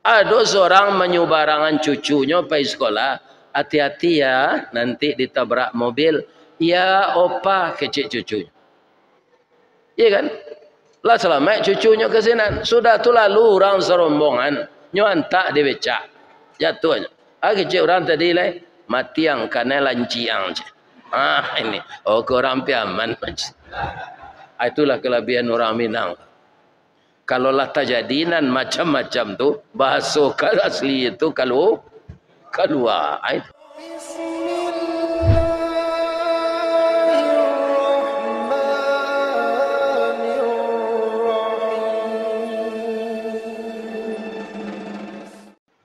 Ada seorang menyubarangan cucunya pergi sekolah, hati-hati ya, nanti ditabrak mobil. Ya, opa kecil cucunya. Iya kan? Lah selamat cucunya ke sini. Sudah tu lalu orang serombongan nyuantak di becak. Jatuhnya. Kecil orang tadi lah mati yang kena lanciang. Ini. Oh, korang piaman. Itulah kelebihan orang Minang. Kalau lah tajadinan macam-macam tu, bahasa asli itu kalau keluar.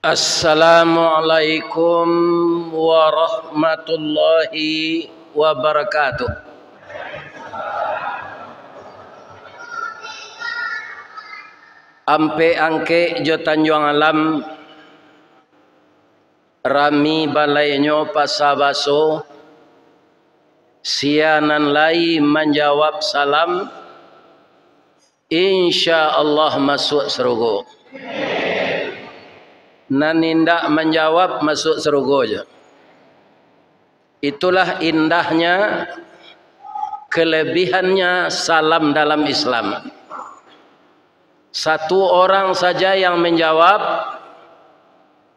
Assalamualaikum warahmatullahi wabarakatuh. Ampe angke jo Tanjung Alam rami balainyo pasabaso sianan lai menjawab salam insyaallah masuk surga. Nanindak menjawab masuk surga aja. Itulah indahnya, kelebihannya salam dalam Islam. Satu orang saja yang menjawab,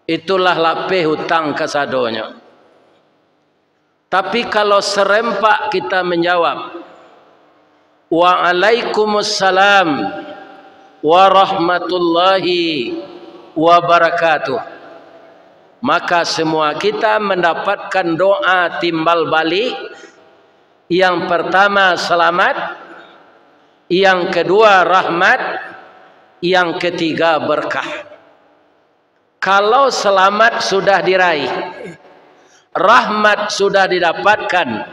itulah lapeh hutang kasadonya. Tapi kalau serempak kita menjawab, Waalaikumsalam warahmatullahi wabarakatuh, maka semua kita mendapatkan doa timbal balik. Yang pertama selamat, yang kedua rahmat, yang ketiga berkah. Kalau selamat sudah diraih, rahmat sudah didapatkan,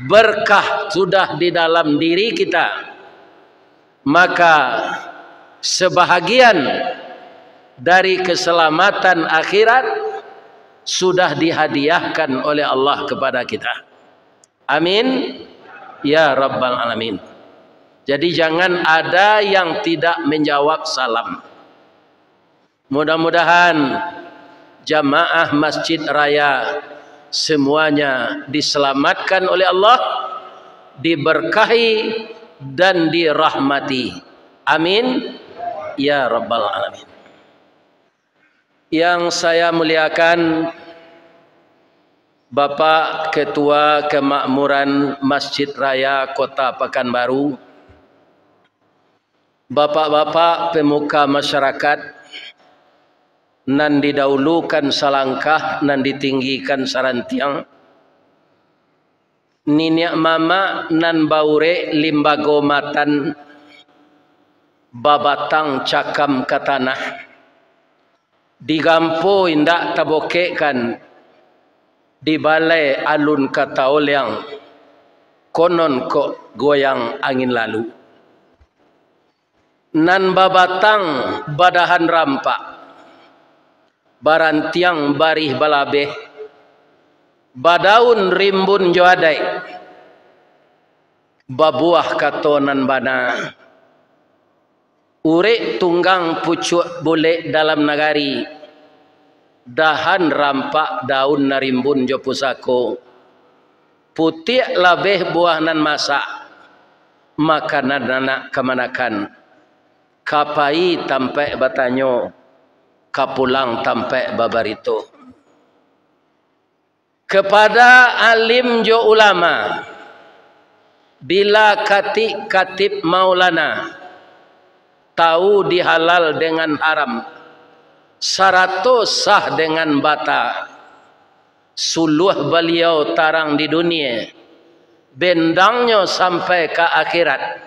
berkah sudah di dalam diri kita, maka sebahagian dari keselamatan akhirat sudah dihadiahkan oleh Allah kepada kita. Amin ya rabbal alamin. Jadi jangan ada yang tidak menjawab salam. Mudah-mudahan jamaah Masjid Raya semuanya diselamatkan oleh Allah, diberkahi dan dirahmati. Amin ya rabbal alamin. Yang saya muliakan Bapak Ketua Kemakmuran Masjid Raya Kota Pekanbaru, bapak-bapak pemuka masyarakat, nan didahulukan salangkah, nan ditinggikan sarantiang, niniak mama nan baure limbago matan, babatang cakam katanah, digampo indak tabokekan, di balai alun kataolyang, konon kok goyang angin lalu. Nan babatang badahan rampak, barantiang barih balabeh, badaun rimbun joadai, babuah katonan bana, urek tunggang pucuk boleh dalam nagari, dahan rampak daun narimbun jo pusako, putih labeh buah nan masak, makanan anak kemanakan. Kapai tampai batanyo, kapulang tampai babarito. Kepada alim jo ulama, bila katib maulana tahu dihalal dengan haram, sarato sah dengan bata, suluh beliau tarang di dunia, bendangnya sampai ke akhirat.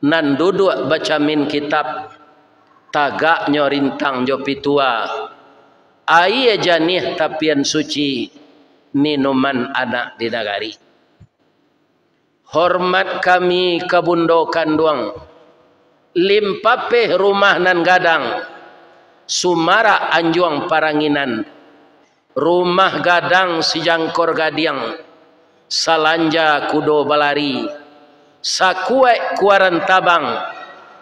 Nan duduk baca min kitab, tagaknya rintang jo pitua, air janih tapian suci, minuman anak di nagari. Hormat kami kabundokan duang, limpapeh rumah nan gadang, sumara anjuang paranginan, rumah gadang si jangkor gadiang, salanja kudo balari, sakuek kuaran tabang,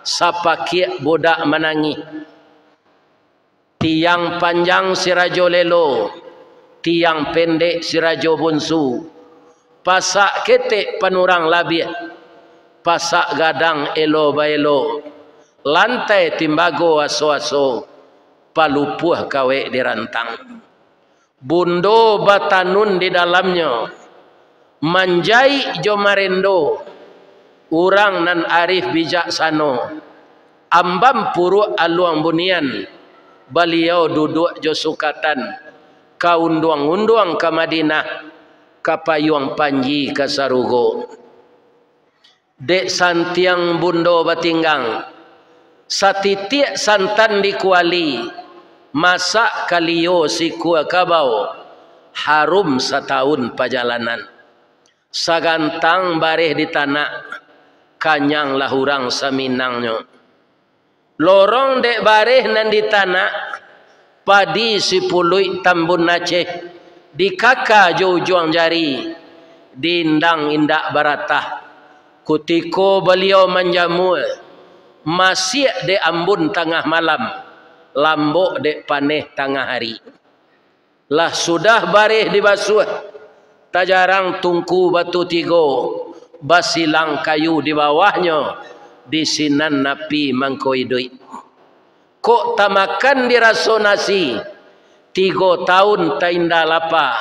sapakiek bodak menangi. tiang panjang si rajo lelo, tiang pendek si rajo bunsu, pasak ketek panurang labih, pasak gadang elo baelo, lantai timbago aso-aso, palupuh kawe dirantang, bundo batanun di dalamnya, manjai jo marendo, urang nan arif bijaksano, ambam puru aluang bunian, beliau duduk jo sukatan, kaunduang-unduang ke Madinah, kapayuang panji ke Sarugo. Dek santiang bundo batinggang, satitiak santan di kuali, masak kalio si kuah kabau, harum setahun perjalanan. Sagantang bareh di tanah, kanyang lahurang saminangnya. Lorong dek bareh nan di tanah, padi si pului tambun Aceh, di kaka juang jari, dindang indak baratah, kutiko beliau menjamu, masih de ambun tengah malam, lambok dek paneh tengah hari. Lah sudah bareh dibasuh, tak jarang tungku batu tigo, basilang kayu di bawahnya, di sinan napi mangkoi duit. Kok tak makan diraso nasi, 3 tahun tak indah lapar,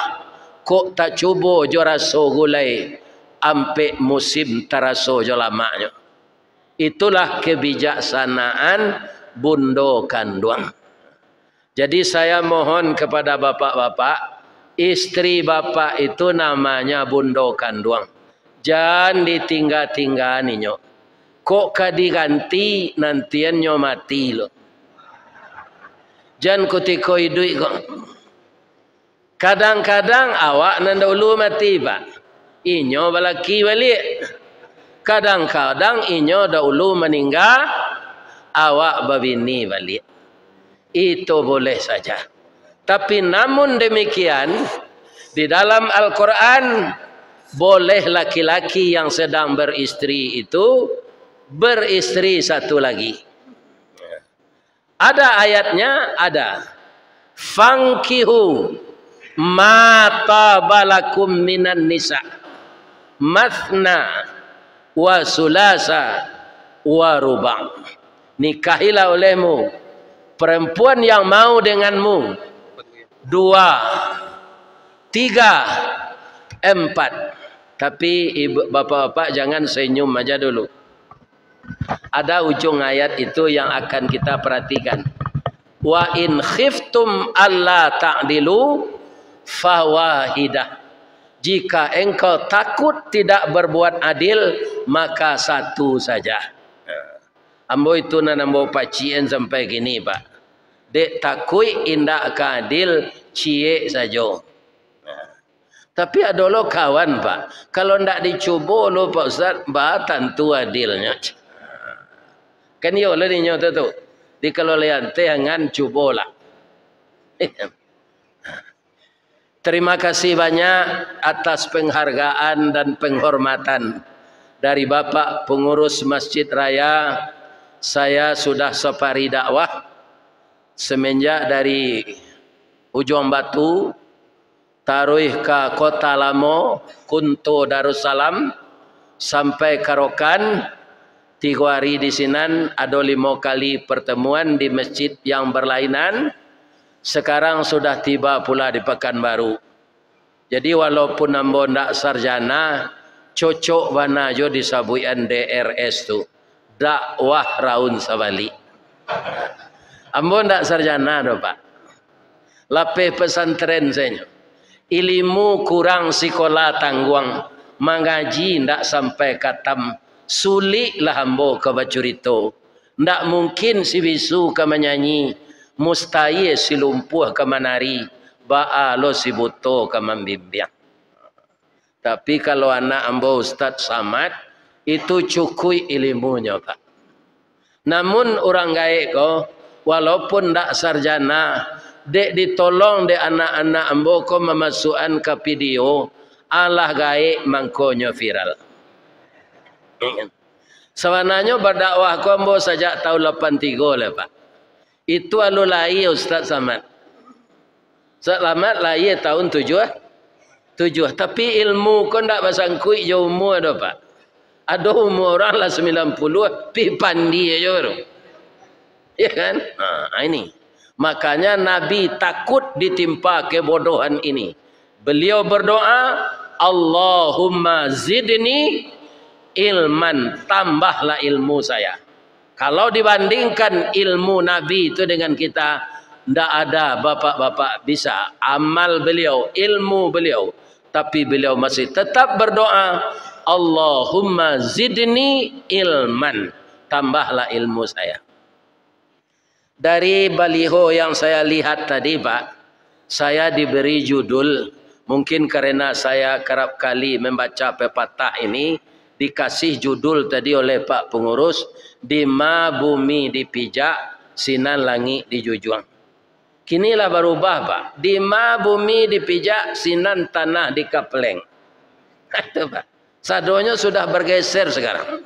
kok tak cuba jo raso gulai, ampe musim taraso jo lamaknya. Itulah kebijaksanaan bundo kanduang. Jadi saya mohon kepada bapak-bapak, istri bapak itu namanya bundo kanduang. Jangan ditinggal-tingganinya. Kok kadiganti nantiannya mati loh. Jangan kutiko hidup kok. Kadang-kadang awak nan dahulu mati pak. Inyo balaki balik. Kadang-kadang inyo dahulu meninggal, awak babini balik. Itu boleh saja. Tapi namun demikian, di dalam Al-Quran, boleh laki-laki yang sedang beristri itu beristri satu lagi. Ada ayatnya, ada. Fankihu ma tabalakum minan nisa mathna wa sulasa wa ruba'. Nikahilah olehmu perempuan yang mau denganmu 2, 3, 4. Tapi ibu bapak-bapak jangan senyum aja dulu. Ada ujung ayat itu yang akan kita perhatikan. Wa in khiftum alla ta'dilu fawahidah. Jika engkau takut tidak berbuat adil, maka satu saja. Ambo itu nambo pacien sampai gini pak. Dek takui indak keadil cie saja. Tapi ada lo kawan pak. Kalau ndak dicoba lo pak Ustaz, bah tentu adilnya. Kan yo le ninyo tu. Di kalau lihat jangan cobalah. Terima kasih banyak atas penghargaan dan penghormatan dari Bapak Pengurus Masjid Raya. Saya sudah safari dakwah semenjak dari Ujung Batu taruh ke Kota Lamo, Kunto Darussalam sampai Karokan. 3 hari di sinan, ada 5 kali pertemuan di masjid yang berlainan. Sekarang sudah tiba pula di Pekanbaru. Jadi walaupun ambo ndak sarjana, cocok bana jo disabuian DRS tu. Dakwah raun sabali. Ambo ndak sarjana do pak. Lapeh pesantren saya. Ilmu kurang sekolah tangguang, mengaji ndak sampai katam. Suliklah ambo ke bacurito. Ndak mungkin si bisu ke menyanyi, mustahil si lumpuh ke menari, ba'a lo si buto ke membimbing. Tapi kalau anak ambo Ustaz Samad, itu cukui ilmunya pak. Namun orang gaek ko, walaupun ndak sarjana, dek ditolong dek anak-anak ambo ko memasukkan ke video, alah gaek mangkonyo viral. Sebenarnya berdakwah kombo sejak tahun 83 lah pak. Itu alu lahir Ustaz Samad. Ustaz Samad lahir tahun 7. Tapi ilmu kau tak bersangkut je umur ada Pak. Ada umur orang lah 90, pi pandi aja baru. Ya kan? Ini. Makanya Nabi takut ditimpa kebodohan ini. Beliau berdoa, Allahumma zidni ilman, tambahlah ilmu saya. Kalau dibandingkan ilmu Nabi itu dengan kita, tidak ada bapak-bapak bisa. Amal beliau, ilmu beliau. Tapi beliau masih tetap berdoa, Allahumma zidni ilman, tambahlah ilmu saya. Dari baliho yang saya lihat tadi Pak, saya diberi judul, mungkin karena saya kerap kali membaca pepatah ini, dikasih judul tadi oleh Pak Pengurus, Dima bumi dipijak, sinan langit dijunjung. Kinilah berubah Pak, Dima bumi dipijak, sinan tanah dikapleng. Itu Pak, sadonya sudah bergeser sekarang.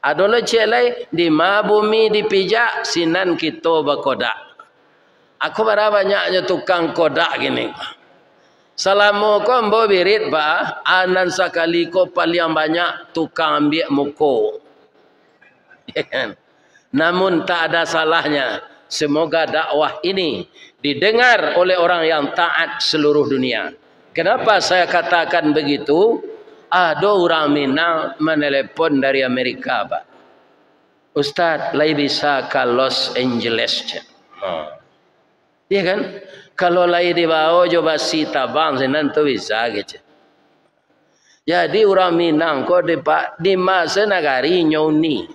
Adalah celai di ma bumi dipijak sinan kita berkodak. Aku berapa banyaknya tukang kodak gini. Selama kau ambil birit bah, anan sekali kau paling banyak tukang ambil muko. Ya kan? Namun tak ada salahnya. Semoga dakwah ini didengar oleh orang yang taat seluruh dunia. Kenapa saya katakan begitu? Ada orang Minang menelepon dari Amerika, Pak. Ustaz, lai bisa ke Los Angeles. Iya kan? Kalau lai dibawa coba si tabang senan tu bisa gitu. Jadi orang Minang kau di masa negari nyoni.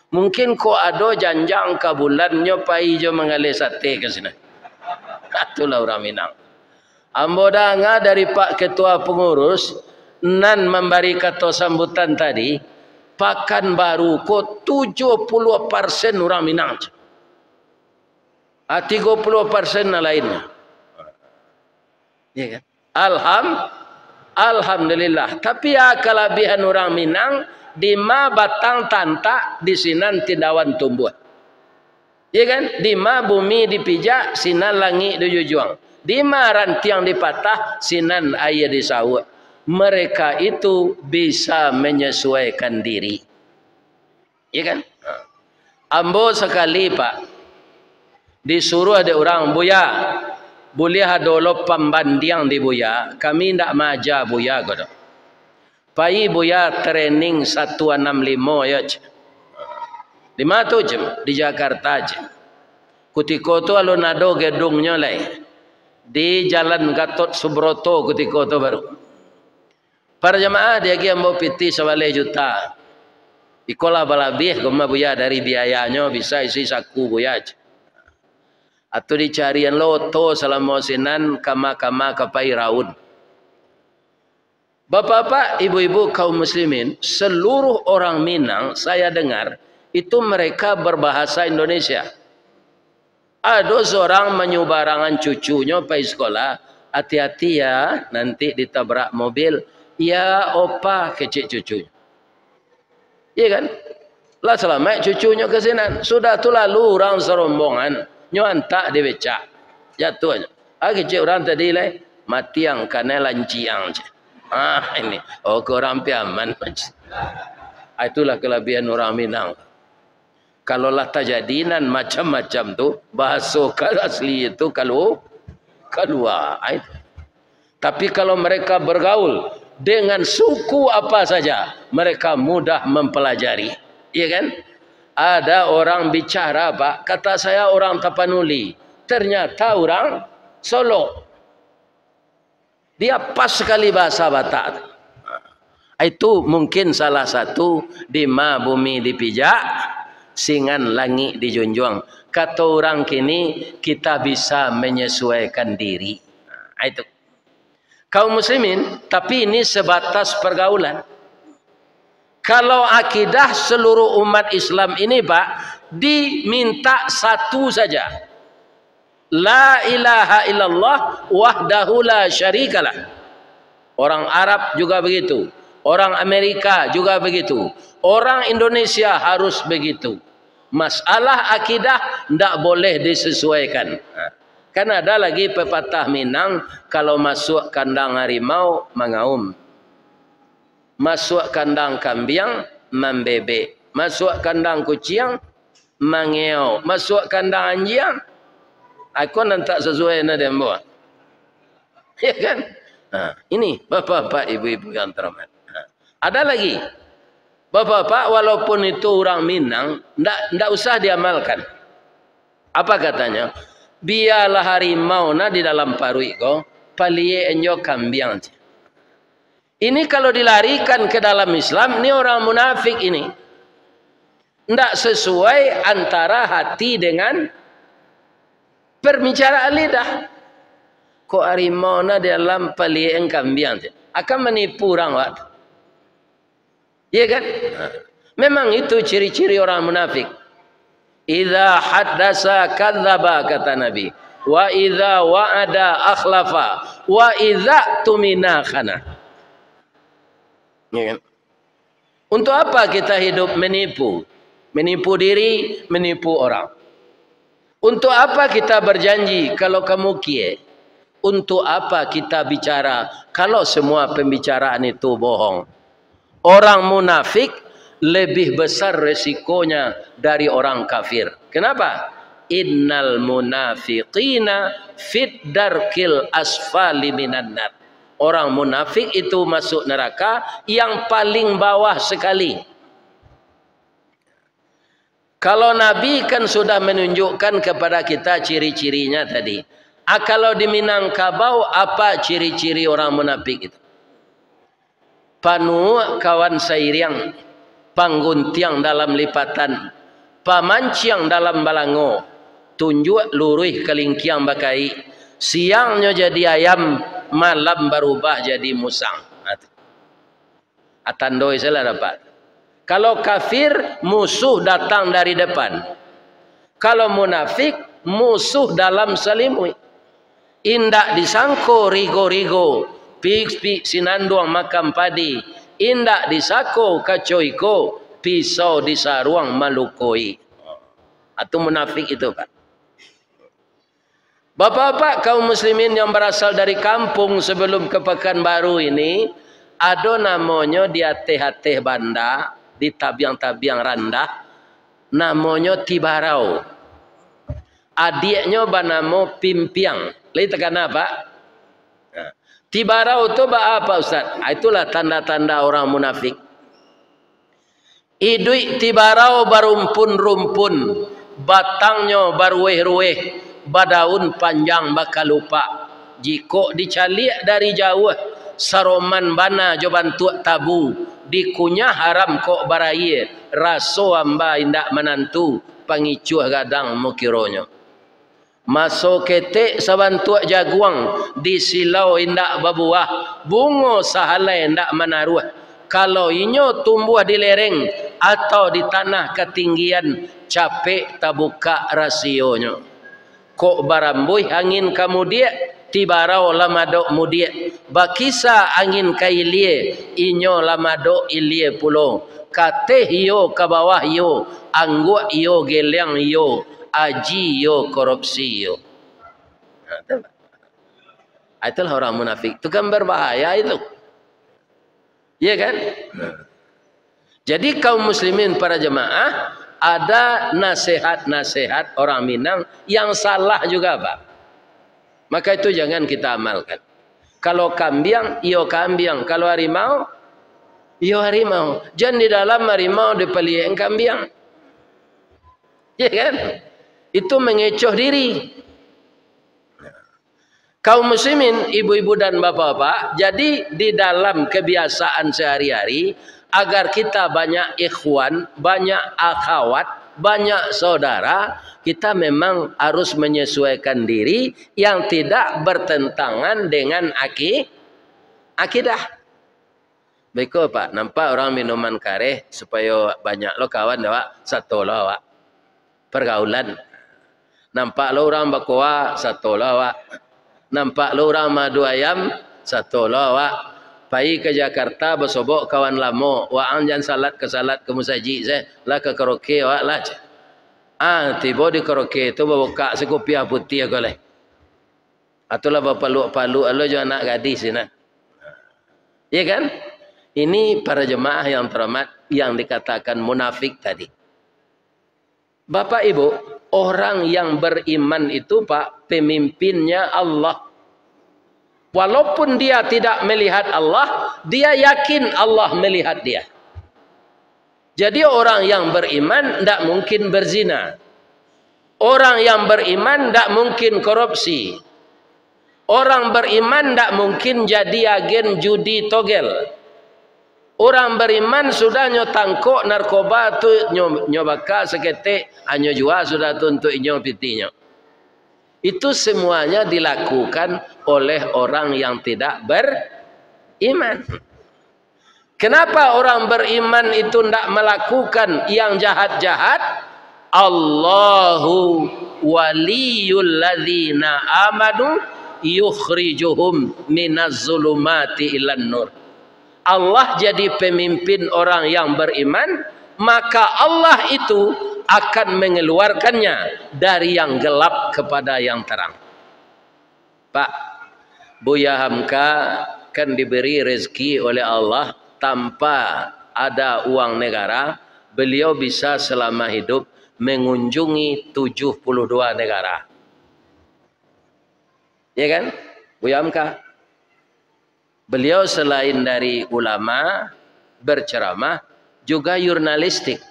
Mungkin kau ada janjang ke bulan nyopai jo mengalih sate ke sini. Itulah orang Minang. Ambodanga dari Pak Ketua Pengurus nan memberi kata sambutan tadi, Pekanbaru ko 70% orang Minang. 30% lainnya. Ya kan? Alhamdulillah. Tapi ya kelebihan orang Minang, di ma batang tantak di sinan tidawan tumbuh. Ya kan? Di ma bumi dipijak, sinan langit dijunjung. Di ma rantiang dipatah, sinan air disawut. Mereka itu bisa menyesuaikan diri. Ya kan? Ambo sekali Pak, disuruh ada orang Buya, boleh ada lo pembandiang di Buya, kami tidak maja Buya godo. Pai Buya training 165 ya. Di mana tu je? Di Jakarta je. Kutiko tu alun ado gedungnya lai. Di Jalan Gatot Subroto kutiko tu baru. Para jemaah dia kia mau piti 9 juta. Ikola balabih gema Buya dari biayanya bisa isi saku Buya. Atau dicarian loto selama sinan kama-kama kapai raun. Bapak-bapak, ibu-ibu kaum muslimin, seluruh orang Minang saya dengar itu mereka berbahasa Indonesia. Ada seorang menyubarangan cucunya pergi sekolah, hati-hati ya nanti ditabrak mobil. Ya opa kecil cucunya. Iya kan? Lah selamat cucunya ke sini. Sudah tu lalu orang serombongan nyontak di becak. Jatuh aja. Kecil orang tadi lah mati yang kena lanciang. Ini. Oh korang piaman. Itulah kelebihan orang Minang. Kalau lah tajadinan macam-macam tu bahasa asli itu kalau keluar. Tapi kalau mereka bergaul dengan suku apa saja, mereka mudah mempelajari. Iya kan? Ada orang bicara Pak, kata saya orang Tapanuli, ternyata orang Solo. Dia pas sekali bahasa Batak. Itu mungkin salah satu di ma bumi dipijak, singan langit dijunjung. Kata orang kini kita bisa menyesuaikan diri. Itu. Kaum muslimin, tapi ini sebatas pergaulan. Kalau akidah seluruh umat Islam ini Pak, diminta satu saja. La ilaha illallah wahdahu la syarikalah. Orang Arab juga begitu. Orang Amerika juga begitu. Orang Indonesia harus begitu. Masalah akidah tidak boleh disesuaikan. Kan ada lagi pepatah Minang, kalau masuk kandang harimau mengaum, masuk kandang kambing membebek, masuk kandang kucing mengeau, masuk kandang anjing aku nanti sesuai dengan dia. Ya kan? Ini bapak-bapak, ibu-ibu yang terhormat. Ada lagi, bapak-bapak, walaupun itu orang Minang, ndak usah diamalkan. Apa katanya? Biarlah harimau na di dalam parui ko, palie enjo kambing. Ini kalau dilarikan ke dalam Islam, ini orang munafik ini. Ndak sesuai antara hati dengan perbicaraan lidah. Kok harimau na di dalam palie kambing akan menipu orang waktu. Iya kan? Memang itu ciri-ciri orang munafik. Idza haddasa kadzdzaba, kata Nabi. Wa idza wa'ada akhlafa, wa idza tumina khana. Ya kan? Untuk apa kita hidup menipu? Menipu diri, menipu orang. Untuk apa kita berjanji kalau kamu kie? Untuk apa kita bicara kalau semua pembicaraan itu bohong? Orang munafik lebih besar resikonya dari orang kafir. Kenapa? Innal munafiqina fit darkil asfali minan nar. Orang munafik itu masuk neraka yang paling bawah sekali. Kalau Nabi kan sudah menunjukkan kepada kita ciri-cirinya tadi. Kalau di Minangkabau apa ciri-ciri orang munafik itu? Panu kawan sairiang, pangguntiang dalam lipatan, pamanciang dalam balango, tunjuk luruh kelingkiang bakai, siangnya jadi ayam, malam berubah jadi musang. Atandoi salah dapat. Kalau kafir, musuh datang dari depan. Kalau munafik, musuh dalam selimut. Indak disangko rigo-rigo, pik sinanduang makam padi, indak disako kacoiko, pisau disaruang malukoi. Atau munafik itu, Pak. Bapak-bapak kaum muslimin yang berasal dari kampung sebelum ke Pekanbaru ini, ada namanya di ateh-ateh banda, di tabiang-tabiang randah, namanya Tibarau. Adiknya bernama Pimpiang. Lain tekan apa? Tibarau itu apa Ustaz? Itulah tanda-tanda orang munafik. Idui tibarau barumpun-rumpun, batangnya barueh-rueh, badaun panjang bakal lupa. Jika dicaliak dari jauh, saroman bana jo bantu tabu, dikunyah haram kok baraya, raso amba indak menantu, pangicuh gadang mukironyo. Masuk ketek sabantuak jaguang di silau indak babuah, bungo sahalai indak menaruh. Kalau inyo tumbuh di lereng atau di tanah ketinggian, capek tabuka rasionya. Kok barambui angin kamu dia, tibarau lamadok mudia. Bakisa angin kailie, inyo lamadok ilie pulo. Kate yo ke bawah yo, angguk yo geliang yo. Aji yo korupsi yo. Itulah orang munafik. Itu kan berbahaya itu. Iya kan? Jadi kaum muslimin para jemaah, ada nasihat-nasihat orang Minang yang salah juga, Pak. Maka itu jangan kita amalkan. Kalau kambing, iyo kambing. Kalau harimau, iyo harimau. Jangan di dalam harimau dipelihara kambing. Iya kan? Itu mengecoh diri. Kaum muslimin, ibu-ibu dan bapak-bapak, jadi di dalam kebiasaan sehari-hari, agar kita banyak ikhwan, banyak akhwat, banyak saudara, kita memang harus menyesuaikan diri yang tidak bertentangan dengan akidah. Baik Pak, nampak orang minuman kareh supaya banyak lo kawan, Pak, satu lo, Pak. Pergaulan. Nampak lo orang bakwa satu lawa. Nampak lo orang madu ayam satu lawa. Pai ke Jakarta bersobok kawan lamo. Wa anjan salat ke musajid saya lah ke karaoke wa lah. Tiba di karaoke itu buka sekopiah putih aku leh. Atulah palu alo jo anak gadis ini. Iya kan? Ini para jemaah yang terhormat yang dikatakan munafik tadi. Bapak Ibu, orang yang beriman itu Pak, pemimpinnya Allah. Walaupun dia tidak melihat Allah, dia yakin Allah melihat dia. Jadi orang yang beriman tidak mungkin berzina. Orang yang beriman tidak mungkin korupsi. Orang beriman tidak mungkin jadi agen judi togel. Orang beriman sudah nyotangkok narkoba tu nyobaka seketik hanya jua sudah tu untuk inyo pitinya. Itu semuanya dilakukan oleh orang yang tidak beriman. Kenapa orang beriman itu tidak melakukan yang jahat-jahat? Allahu waliyul ladzina amanu yukhrijuhum minaz zulumati ilan nur. Allah jadi pemimpin orang yang beriman, maka Allah itu akan mengeluarkannya dari yang gelap kepada yang terang. Pak, Buya Hamka kan diberi rezeki oleh Allah tanpa ada uang negara. Beliau bisa selama hidup mengunjungi 72 negara. Ya kan? Buya Hamka. Beliau selain dari ulama, berceramah, juga jurnalistik.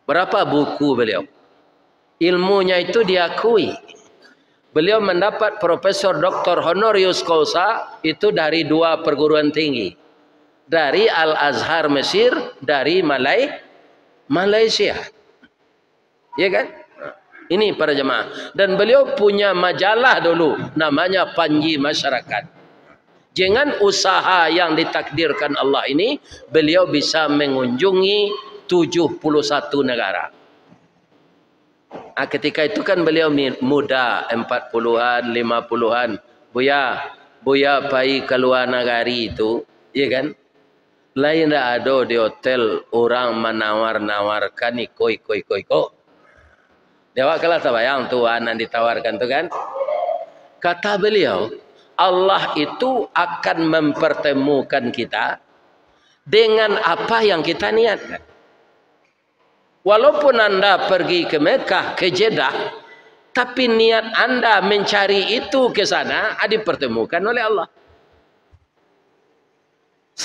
Berapa buku beliau? Ilmunya itu diakui. Beliau mendapat Profesor Dr. Honorius Causa itu dari 2 perguruan tinggi. Dari Al-Azhar Mesir, dari Malaysia. Ya kan? Ini para jemaah. Dan beliau punya majalah dulu, namanya Panji Masyarakat. Dengan usaha yang ditakdirkan Allah ini, beliau bisa mengunjungi 71 negara. Ketika itu kan beliau muda, 40-an, 50-an. Buya pai keluar negari itu, ya kan? Lain dah ada di hotel orang menawar-nawarkan iko. Dewa kalah tabayang tuan yang ditawarkan tu kan? Kata beliau, Allah itu akan mempertemukan kita dengan apa yang kita niatkan. Walaupun Anda pergi ke Mekah, ke Jeddah, tapi niat Anda mencari itu ke sana, dipertemukan oleh Allah.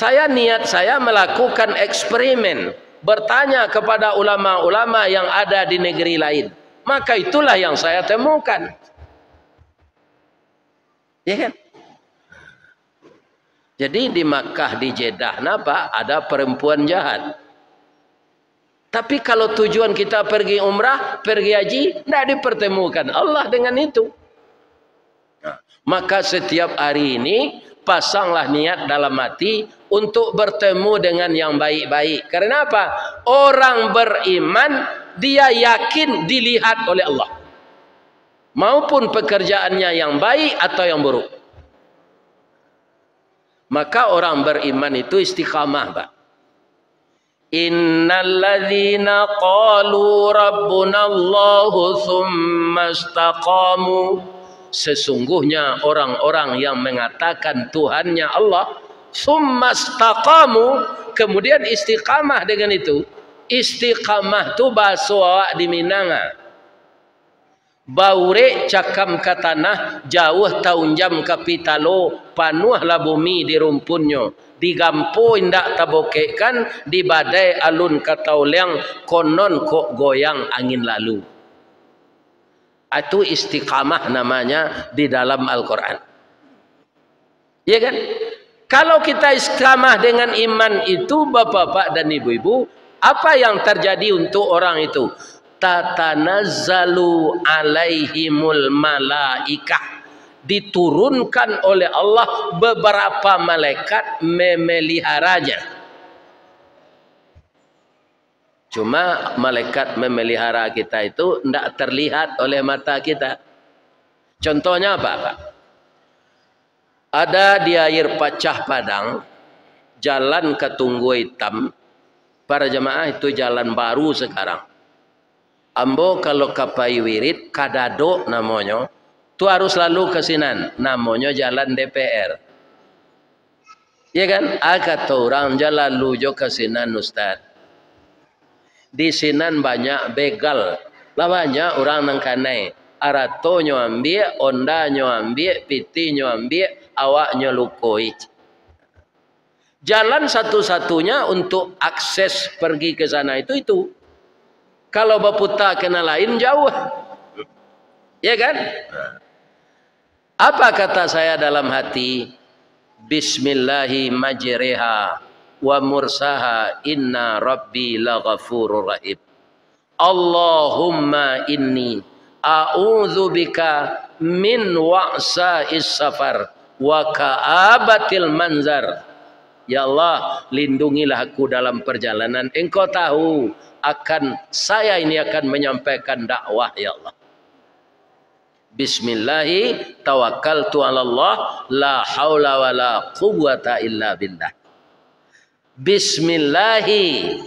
Niat saya melakukan eksperimen, bertanya kepada ulama-ulama yang ada di negeri lain. Maka itulah yang saya temukan. Ya kan? Jadi di Makkah, di Jeddah, kenapa? Ada perempuan jahat. Tapi kalau tujuan kita pergi umrah, pergi haji, tidak dipertemukan Allah dengan itu. Maka setiap hari ini, pasanglah niat dalam hati untuk bertemu dengan yang baik-baik. Karena apa? Orang beriman, dia yakin dilihat oleh Allah. Maupun pekerjaannya yang baik atau yang buruk. Maka orang beriman itu istiqamah, Pak. Innalladzina qalu rabbunallahu tsumma istaqamu. Sesungguhnya orang-orang yang mengatakan Tuhannya Allah, tsumma istaqamu, kemudian istiqamah dengan itu. Istiqamah itu bahasa awak di Minanga. Baure cakam ke tanah, jauh tahun jam kapitalo, panuhlah bumi di rumpunnya. Digampo indak tabokekkan, di badai alun katauliang, konon kok goyang angin lalu. Itu istiqamah namanya di dalam Al-Quran. Ya kan? Kalau kita istiqamah dengan iman itu, bapak-bapak dan ibu-ibu, apa yang terjadi untuk orang itu? Tatanazzalu alaihimul malaikah, diturunkan oleh Allah beberapa malaikat memeliharanya. Cuma malaikat memelihara kita itu tidak terlihat oleh mata kita. Contohnya apa, Pak? Ada di air pacah Padang, jalan ke Tunggu Hitam. Para jemaah itu jalan baru sekarang. Ambo kalau kapai wirid kadado namanya, tu harus lalu ke sinan, namanya jalan DPR. Ya kan? Kata orang jalan lalu ke sinan Ustaz. Di sinan banyak begal, lah banyak orang nang kanai. Aratonyo ambil, ondanyo ambil, pitinyo ambil, awaknya lukoi. Jalan satu-satunya untuk akses pergi ke sana itu. Kalau berputar kena lain jauh. Ya kan? Apa kata saya dalam hati? Bismillahi majriha wa mursaha inna rabbi laghafurur rahim. Allahumma inni a'udzu bika min wa'sa'is safar wa ka'abatil manzar. Ya Allah, lindungilah aku dalam perjalanan. Engkau tahu saya ini akan menyampaikan dakwah, ya Allah. Bismillahi tawakkaltu 'ala Allah, la haula wala quwwata illa billah. Bismillahi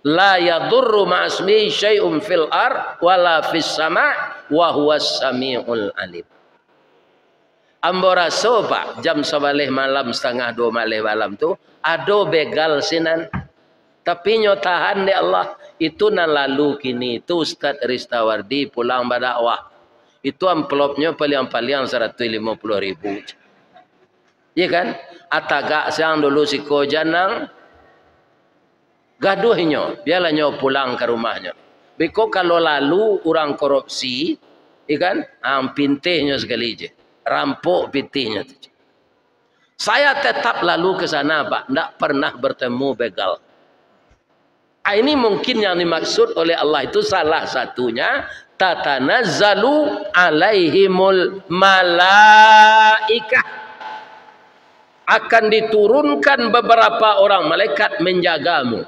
la yadurru ma'asmi syai'un fil ar wala fis sama' wa huwas samiul alim. Ambo raso Pak, jam 11 malam, setengah 2 malam tu ada begal sinan. Tapi nyotahan di Allah itu nan lalu kini itu Ustaz Ristawardi pulang berdakwah. Itu amplopnya paling-paling 150.000. Iya kan? Atagak siang dulu si kojanang gaduhnya, biarlah nyo pulang ke rumahnya. Biko kalau lalu orang korupsi, iya kan? Pintihnya sekali je, rampok pintihnya. Saya tetap lalu ke sana Pak, tidak pernah bertemu begal. Ini mungkin yang dimaksud oleh Allah itu salah satunya tatanazzalu alaihimul malaikah, akan diturunkan beberapa orang malaikat menjagamu.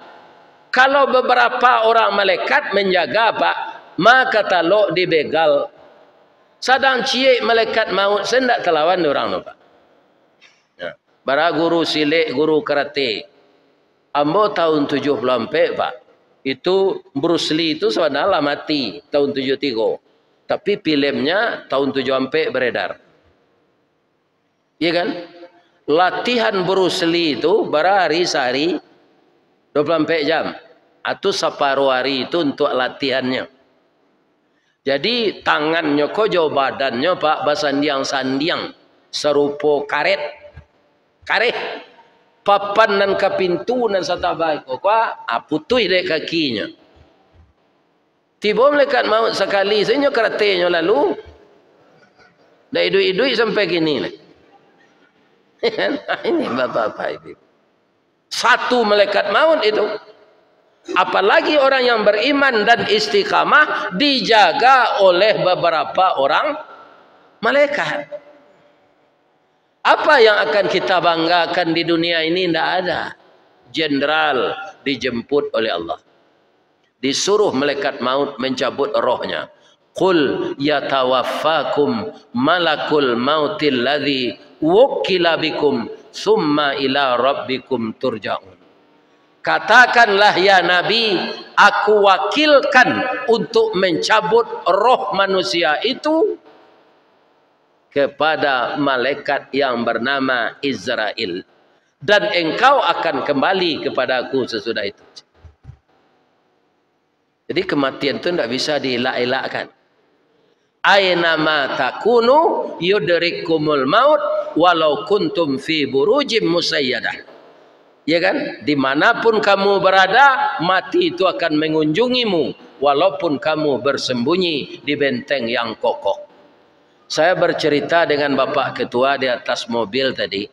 Kalau beberapa orang malaikat menjaga Pak, maka talok dibegal. Sadang ciek malaikat maut sendak telawan orang Pak. Bara guru silik, guru karate. Ambo tahun 74 Pak. Itu Bruce Lee itu sebenarnya mati tahun 73. Tapi filmnya tahun 74 beredar. Iya kan? Latihan Bruce Lee itu berhari sehari 24 jam. Atau separuh hari itu untuk latihannya. Jadi tangannya kojo badannya Pak basandiang-sandiang serupa karet. Karet. Papan nan ke pintu nan satabai kok putui dek kakinya. Tiba malaikat maut sekali senyo karatenya lalu. Dah idui-idui sampai gini lah. Ini bapak-bapak itu. Satu malaikat maut itu. Apalagi orang yang beriman dan istiqamah dijaga oleh beberapa orang malaikat. Apa yang akan kita banggakan di dunia ini? Tidak ada. Jenderal dijemput oleh Allah. Disuruh malaikat maut mencabut rohnya. Qul yatawaffakum malakul mautil ladzi wukila bikum summa ila rabbikum turja'un. Katakanlah ya Nabi, aku wakilkan untuk mencabut roh manusia itu kepada malaikat yang bernama Israel, dan engkau akan kembali kepada aku sesudah itu. Jadi kematian itu tidak bisa dielak-elakkan. Aina ma takunu yudrikumul maut walau kuntum fi burujim musayyadah. Ya kan? Dimanapun kamu berada, mati itu akan mengunjungimu walaupun kamu bersembunyi di benteng yang kokoh. Saya bercerita dengan Bapak Ketua di atas mobil tadi.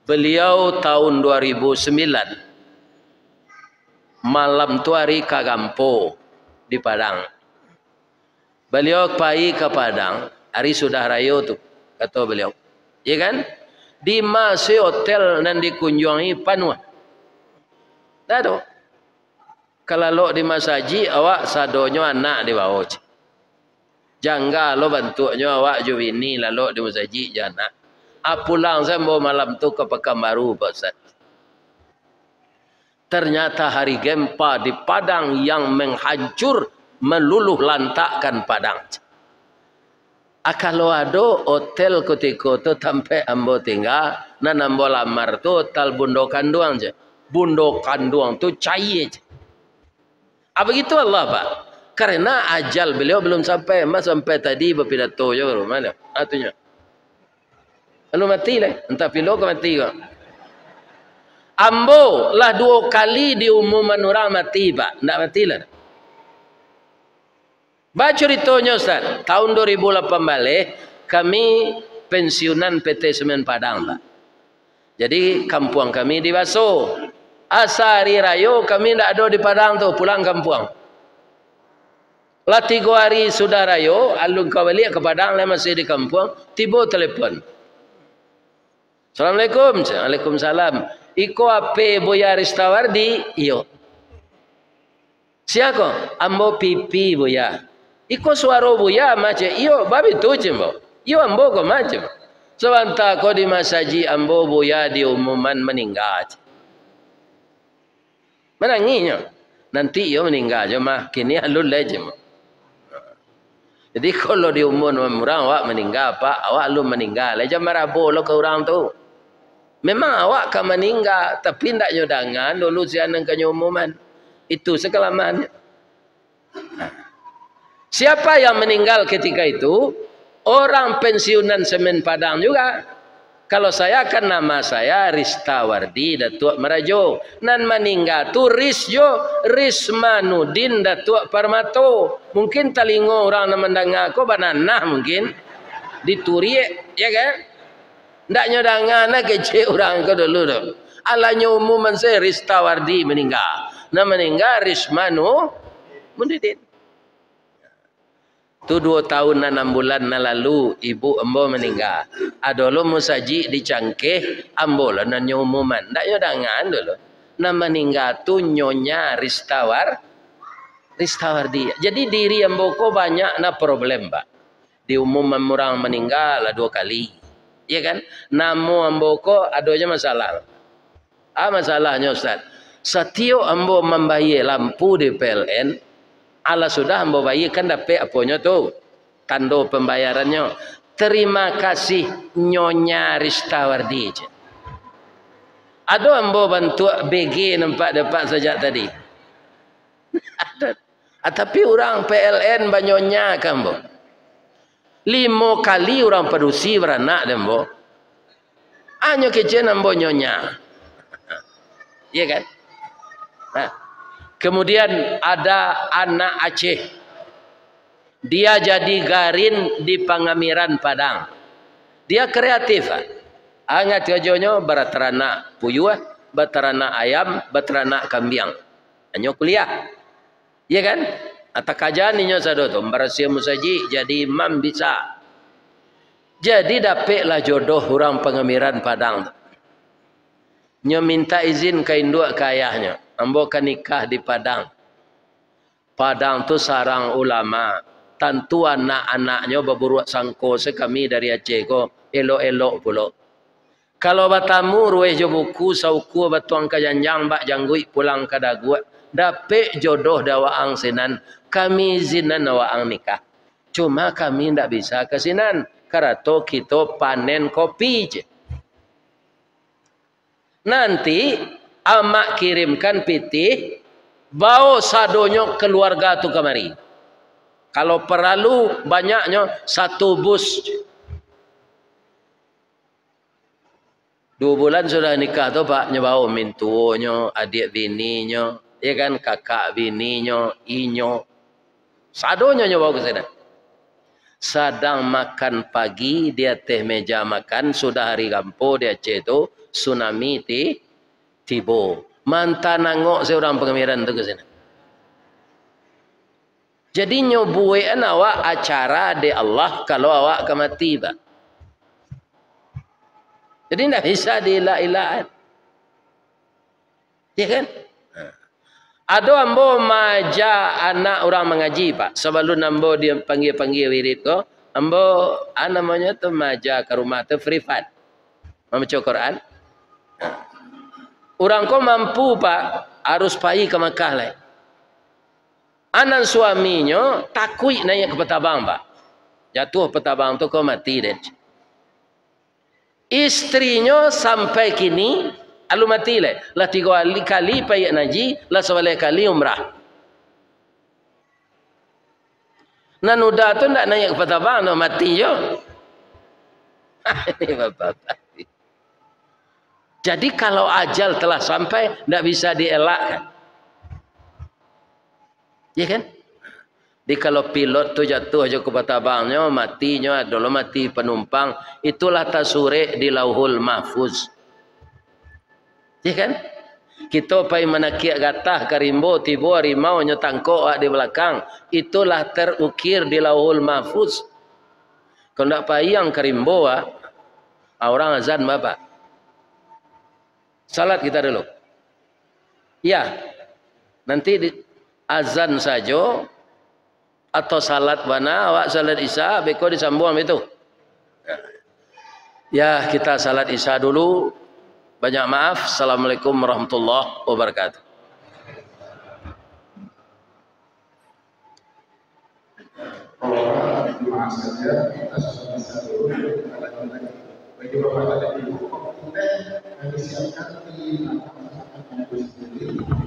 Beliau tahun 2009 malam tu hari Kagampo di Padang. Beliau pergi ke Padang, hari sudah raya tu, kata beliau. Ya kan? Di masih hotel dan dikunjungi penuh. Dah tu. Kalau lo di masaji, awak sadonyo anak di bawah. Jangga lo bentuknya awak jo ini lalu di masaji jana. Pulang saya mau malam tu ke Pekanbaru Pak Ustaz. Ternyata hari gempa di Padang yang menghancur meluluh lantakkan Padang. Kalau ada hotel ketika tu sampai ambo tinggal, nan ambo lamar tu hotel Bundo Kanduang je. Bundo Kanduang tu cair je. Begitu Allah Pak. Karena ajal beliau belum sampai. Mas sampai tadi berpidato je mana? Atunya. Anu mati lah. Entah pilo ke mati ke. Ambo lah 2 kali diumuman orang mati Pak. Tak mati lah. Baca ceritanya Ustaz, tahun 2008 balik kami pensiunan PT Semen Padang Pak. Jadi kampung kami di Baso. Asari rayo kami tidak ada di Padang tu, pulang kampung. Lah 3 hari sudah rayo, alun kau balik ke Padang, lah masih di kampung, tiba telefon. Assalamualaikum. Waalaikumsalam. Iko ape Buya Ristawardi? Iyo. Siapa? Ambo pipi Buya. Iko suara Buya macam iyo babi tu cembo. Iyo ambo ko macam. Sebentar ko di masaji ambo Buya diumuman meninggal. Menanginya. Nanti iyo meninggal je mah kini alul leje mah. Jadi kalau diumuman orang awak meninggal pak, awak lu meninggal. Leje marabo lo ke orang tu. Memang awak kan meninggal tapi ndak nyodangan dulu sianang kenyumuman. Itu sekelamannya. Siapa yang meninggal ketika itu? Orang pensiunan Semen Padang juga. Kalau saya kan nama saya Ristawardi Datuk Merajo. Nan meninggal tu Risjo Rismanudin Datuk Parmato. Mungkin talingo orang yang mendengar ko banana mungkin diturie ya kan? Ndak nyodangan kecil orang ko dulu tu. Alanya umuman saya Ristawardi meninggal. Nan meninggal Rismanu Mundidin. Tu 2 tahun 6 bulan lalu ibu ambo meninggal. Adolo musaji dicangkeh ambo lah nanya umuman. Tak nyodangan dulu. Nama meninggal tu nyonya Ristawardi. Jadi diri ambo ko banyak na problem pak. Di umuman orang meninggal lah 2 kali. Ya kan? Namo ambo ko adanya masalah. Masalahnya Ustaz. Setiap ambo membayar lampu di PLN. Allah sudah ambo bayi kan dapat apanya tu tanda pembayarannya. Terima kasih Nyonya Ristawardi. Ada ambo bantu BG nampak dapat sejak tadi. Ada. Tapi orang PLN banyonya kan bo. 5 kali orang produksi beranak dan bo. Hanya kecil ambo nyonya. Iya kan? Nah. Kemudian ada anak Aceh. Dia jadi garin di Pangamiran Padang. Dia kreatif. Angat kerjanya berteranak puyuh, berteranak ayam, berteranak kambing. Hanya kuliah. Ya kan? Atau kajian ini sado tu. Berhasil musaji jadi imam bisa. Jadi dapatlah jodoh orang Pangamiran Padang. Nya minta izin ke induk ke ayahnya. Ambo kan nikah di Padang. Padang tu sarang ulama. Tentu anak-anaknya berburuak sangko sekami dari Aceh ko. Elok-elok pula. Kalau batamu rueh jo buku sauku batuang ke janjang bak janggui pulang ke daguat. Dapet jodoh dawaang sinan. Kami izinan dawaang nikah. Cuma kami ndak bisa ke sinan. Karato kita panen kopi je. Nanti amak kirimkan pitih bawa sadonyo keluarga tu kemari. Kalau perlu banyaknya 1 bus. 2 bulan sudah nikah tu pak nyebawa mintuonyo, adik bininya, ya kan kakak bininya, inyo. Sadonyo nyebawa ke sana. Sedang makan pagi dia teh meja makan sudah hari kampo dia Aceh tu tsunami tibo. Mantan nangok seorang Pangamiran tu ke sana. Jadi nyobuean awak acara de Allah kalau awak kemati pak. Jadi tidak bisa diilah-ilahan. Ya kan? Ada ambo maja anak orang mengaji pak. Sebelum ambo dia panggil wirid ko, ambo namanya tu maja ke rumah tu free fat. Membaca Quran. Orang ko mampu pak harus pergi ke Makkah lah. Anak suaminya takut naik ke petabang, Pak. Jatuh petabang tu kau mati deh. Istrinya sampai kini alu mati le. Lah 3 kali payah naji, lah 11 kali umrah. Nan udah tu ndak naik ke petabang, no mati yo. Ini bapak-bapak. Jadi kalau ajal telah sampai ndak bisa dielakkan. Ya kan? Jadi kalau pilot tu jatuh aja ke petabangnya, matinya adalah mati penumpang, itulah tasure di Lauhul Mahfuz. Ya kan? Kita pai menakiak gatah karimbo tibo harimau nyetangko di belakang, itulah terukir di Lauhul Mahfuz. Kalau ndak payang karimbo orang azan Bapak. Salat kita dulu. Ya. Nanti azan saja atau salat mana awak salat isya beko disambung itu. Ya, kita salat isya dulu. Banyak maaf. Assalamualaikum warahmatullahi wabarakatuh. Maaf saja, kita sudah bisa dulu. Bagi Bapak dan Ibu, kami siapkan di belakang sendiri.